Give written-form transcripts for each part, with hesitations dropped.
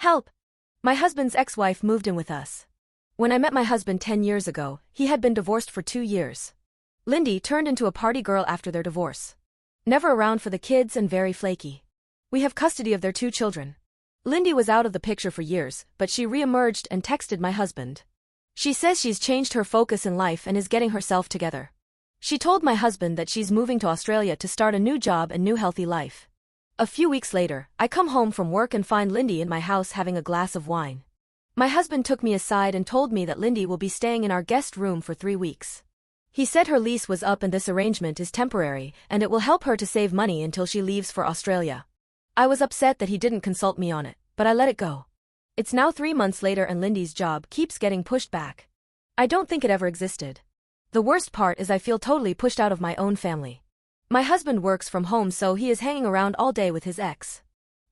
Help! My husband's ex-wife moved in with us. When I met my husband 10 years ago, he had been divorced for 2 years. Lindy turned into a party girl after their divorce. Never around for the kids and very flaky. We have custody of their 2 children. Lindy was out of the picture for years, but she re-emerged and texted my husband. She says she's changed her focus in life and is getting herself together. She told my husband that she's moving to Australia to start a new job and new healthy life. A few weeks later, I come home from work and find Lindy in my house having a glass of wine. My husband took me aside and told me that Lindy will be staying in our guest room for 3 weeks. He said her lease was up and this arrangement is temporary and it will help her to save money until she leaves for Australia. I was upset that he didn't consult me on it, but I let it go. It's now 3 months later and Lindy's job keeps getting pushed back. I don't think it ever existed. The worst part is I feel totally pushed out of my own family. My husband works from home so he is hanging around all day with his ex.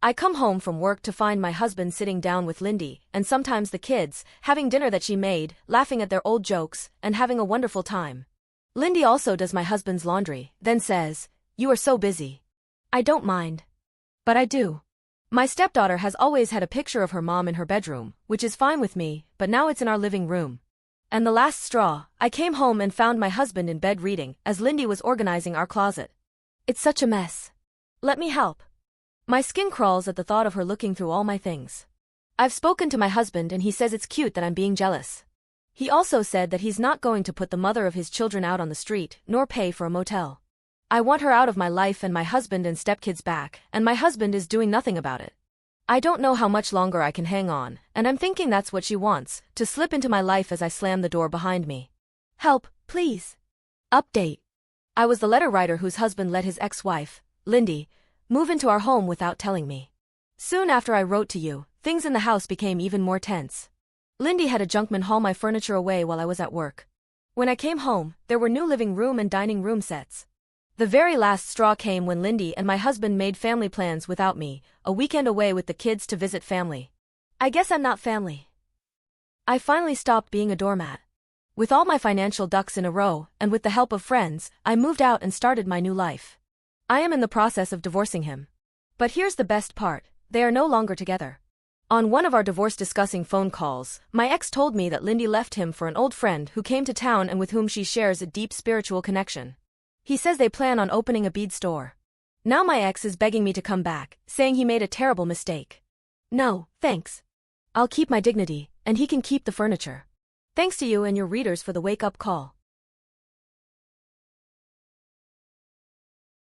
I come home from work to find my husband sitting down with Lindy, and sometimes the kids, having dinner that she made, laughing at their old jokes, and having a wonderful time. Lindy also does my husband's laundry, then says, "You are so busy." I don't mind. But I do. My stepdaughter has always had a picture of her mom in her bedroom, which is fine with me, but now it's in our living room. And the last straw, I came home and found my husband in bed reading, as Lindy was organizing our closet. It's such a mess. Let me help. My skin crawls at the thought of her looking through all my things. I've spoken to my husband and he says it's cute that I'm being jealous. He also said that he's not going to put the mother of his children out on the street, nor pay for a motel. I want her out of my life and my husband and stepkids back, and my husband is doing nothing about it. I don't know how much longer I can hang on, and I'm thinking that's what she wants, to slip into my life as I slam the door behind me. Help, please. Update. I was the letter writer whose husband let his ex-wife, Lindy, move into our home without telling me. Soon after I wrote to you, things in the house became even more tense. Lindy had a junkman haul my furniture away while I was at work. When I came home, there were new living room and dining room sets. The very last straw came when Lindy and my husband made family plans without me, a weekend away with the kids to visit family. I guess I'm not family. I finally stopped being a doormat. With all my financial ducks in a row, and with the help of friends, I moved out and started my new life. I am in the process of divorcing him. But here's the best part, they are no longer together. On one of our divorce discussing phone calls, my ex told me that Lindy left him for an old friend who came to town and with whom she shares a deep spiritual connection. He says they plan on opening a bead store. Now my ex is begging me to come back, saying he made a terrible mistake. No, thanks. I'll keep my dignity, and he can keep the furniture. Thanks to you and your readers for the wake-up call.